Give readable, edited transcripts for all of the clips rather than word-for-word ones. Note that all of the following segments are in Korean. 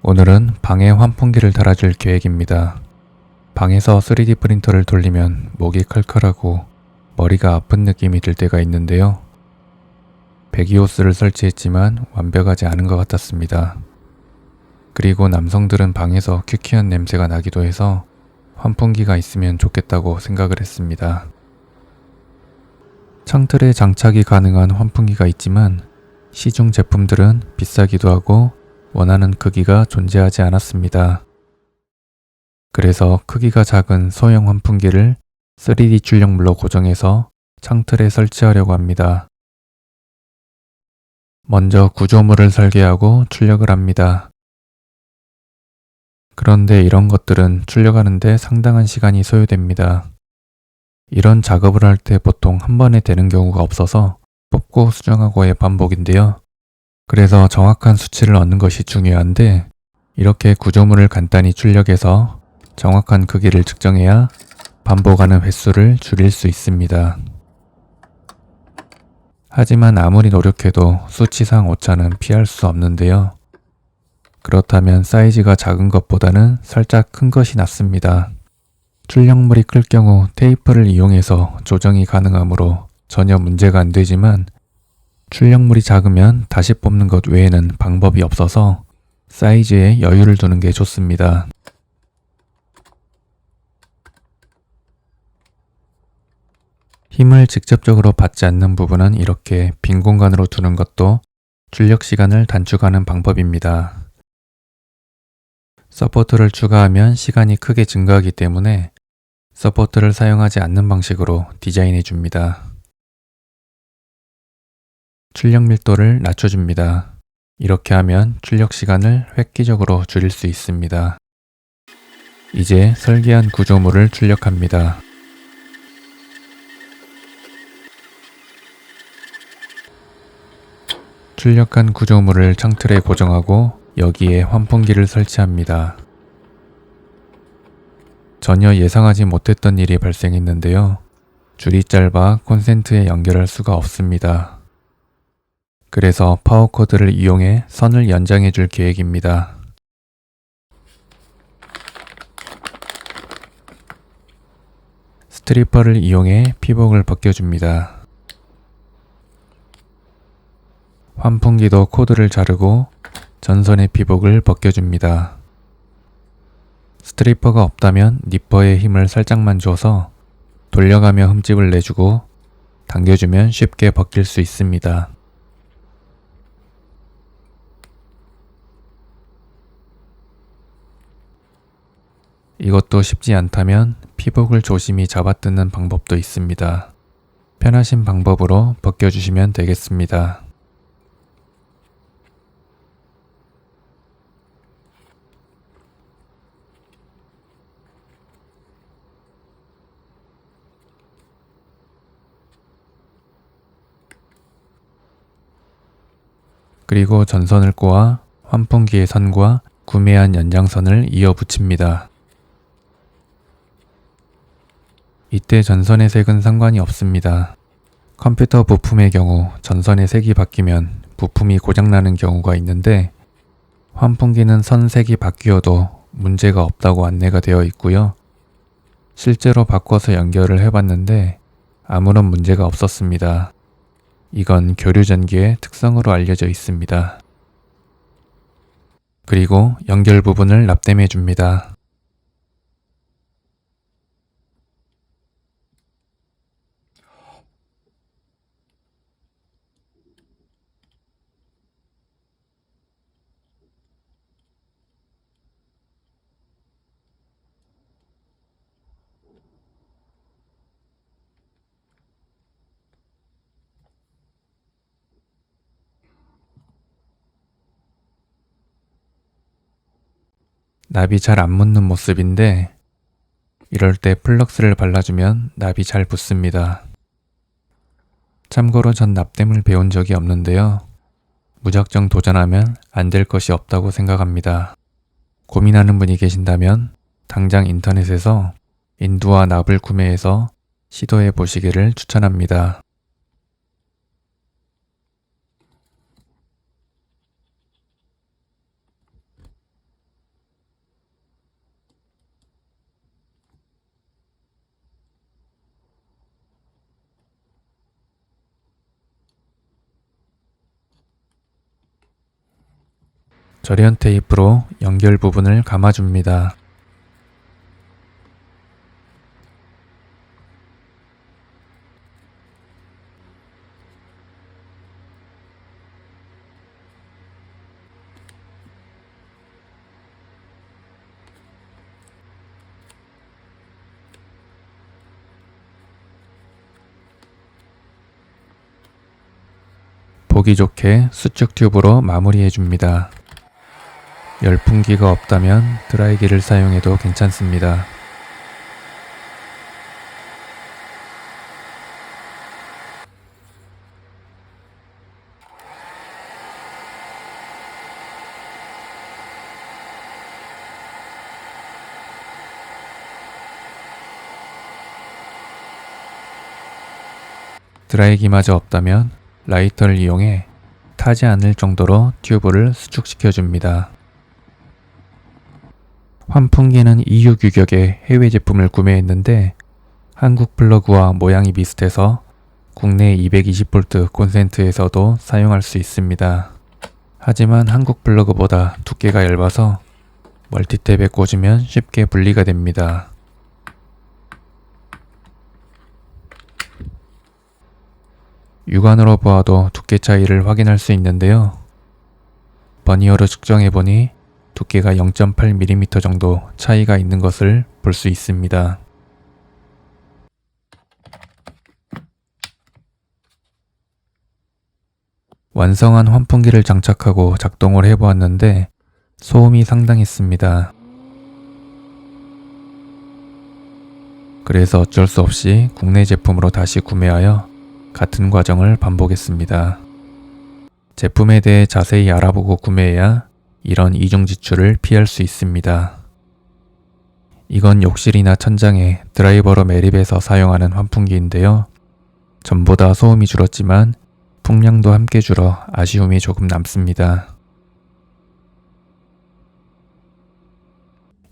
오늘은 방에 환풍기를 달아줄 계획입니다. 방에서 3D 프린터를 돌리면 목이 칼칼하고 머리가 아픈 느낌이 들 때가 있는데요. 배기호스를 설치했지만 완벽하지 않은 것 같았습니다. 그리고 남성들은 방에서 퀴퀴한 냄새가 나기도 해서 환풍기가 있으면 좋겠다고 생각을 했습니다. 창틀에 장착이 가능한 환풍기가 있지만 시중 제품들은 비싸기도 하고 원하는 크기가 존재하지 않았습니다. 그래서 크기가 작은 소형 환풍기를 3D 출력물로 고정해서 창틀에 설치하려고 합니다. 먼저 구조물을 설계하고 출력을 합니다. 그런데 이런 것들은 출력하는데 상당한 시간이 소요됩니다. 이런 작업을 할 때 보통 한 번에 되는 경우가 없어서 뽑고 수정하고의 반복인데요. 그래서 정확한 수치를 얻는 것이 중요한데 이렇게 구조물을 간단히 출력해서 정확한 크기를 측정해야 반복하는 횟수를 줄일 수 있습니다. 하지만 아무리 노력해도 수치상 오차는 피할 수 없는데요. 그렇다면 사이즈가 작은 것보다는 살짝 큰 것이 낫습니다. 출력물이 클 경우 테이프를 이용해서 조정이 가능하므로 전혀 문제가 안 되지만 출력물이 작으면 다시 뽑는 것 외에는 방법이 없어서 사이즈에 여유를 두는 게 좋습니다. 힘을 직접적으로 받지 않는 부분은 이렇게 빈 공간으로 두는 것도 출력 시간을 단축하는 방법입니다. 서포트를 추가하면 시간이 크게 증가하기 때문에 서포트를 사용하지 않는 방식으로 디자인해 줍니다. 출력 밀도를 낮춰줍니다. 이렇게 하면 출력 시간을 획기적으로 줄일 수 있습니다. 이제 설계한 구조물을 출력합니다. 출력한 구조물을 창틀에 고정하고 여기에 환풍기를 설치합니다. 전혀 예상하지 못했던 일이 발생했는데요. 줄이 짧아 콘센트에 연결할 수가 없습니다. 그래서 파워코드를 이용해 선을 연장해 줄 계획입니다. 스트리퍼를 이용해 피복을 벗겨줍니다. 환풍기도 코드를 자르고 전선의 피복을 벗겨줍니다. 스트리퍼가 없다면 니퍼에 힘을 살짝만 줘서 돌려가며 흠집을 내주고 당겨주면 쉽게 벗길 수 있습니다. 이것도 쉽지 않다면 피복을 조심히 잡아뜯는 방법도 있습니다. 편하신 방법으로 벗겨주시면 되겠습니다. 그리고 전선을 꼬아 환풍기의 선과 구매한 연장선을 이어 붙입니다. 이때 전선의 색은 상관이 없습니다. 컴퓨터 부품의 경우 전선의 색이 바뀌면 부품이 고장나는 경우가 있는데 환풍기는 선 색이 바뀌어도 문제가 없다고 안내가 되어 있고요. 실제로 바꿔서 연결을 해봤는데 아무런 문제가 없었습니다. 이건 교류 전기의 특성으로 알려져 있습니다. 그리고 연결 부분을 납땜해 줍니다. 납이 잘 안 붙는 모습인데 이럴 때 플럭스를 발라주면 납이 잘 붙습니다. 참고로 전 납땜을 배운 적이 없는데요. 무작정 도전하면 안 될 것이 없다고 생각합니다. 고민하는 분이 계신다면 당장 인터넷에서 인두와 납을 구매해서 시도해 보시기를 추천합니다. 절연 테이프로 연결 부분을 감아줍니다. 보기 좋게 수축 튜브로 마무리해줍니다. 열풍기가 없다면 드라이기를 사용해도 괜찮습니다. 드라이기마저 없다면 라이터를 이용해 타지 않을 정도로 튜브를 수축시켜줍니다. 환풍기는 EU 규격의 해외 제품을 구매했는데 한국 플러그와 모양이 비슷해서 국내 220V 콘센트에서도 사용할 수 있습니다. 하지만 한국 플러그보다 두께가 얇아서 멀티탭에 꽂으면 쉽게 분리가 됩니다. 육안으로 보아도 두께 차이를 확인할 수 있는데요. 버니어로 측정해보니 두께가 0.8mm 정도 차이가 있는 것을 볼 수 있습니다. 완성한 환풍기를 장착하고 작동을 해보았는데 소음이 상당했습니다. 그래서 어쩔 수 없이 국내 제품으로 다시 구매하여 같은 과정을 반복했습니다. 제품에 대해 자세히 알아보고 구매해야 이런 이중 지출을 피할 수 있습니다. 이건 욕실이나 천장에 드라이버로 매립해서 사용하는 환풍기인데요. 전보다 소음이 줄었지만 풍량도 함께 줄어 아쉬움이 조금 남습니다.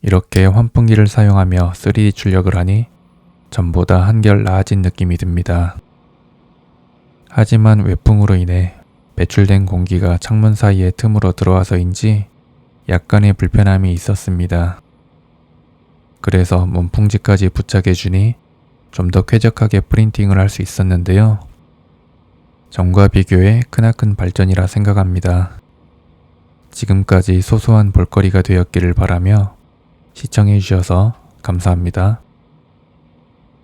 이렇게 환풍기를 사용하며 3D 출력을 하니 전보다 한결 나아진 느낌이 듭니다. 하지만 외풍으로 인해 배출된 공기가 창문 사이의 틈으로 들어와서인지 약간의 불편함이 있었습니다. 그래서 문풍지까지 부착해주니 좀 더 쾌적하게 프린팅을 할 수 있었는데요. 전과 비교해 크나큰 발전이라 생각합니다. 지금까지 소소한 볼거리가 되었기를 바라며 시청해주셔서 감사합니다.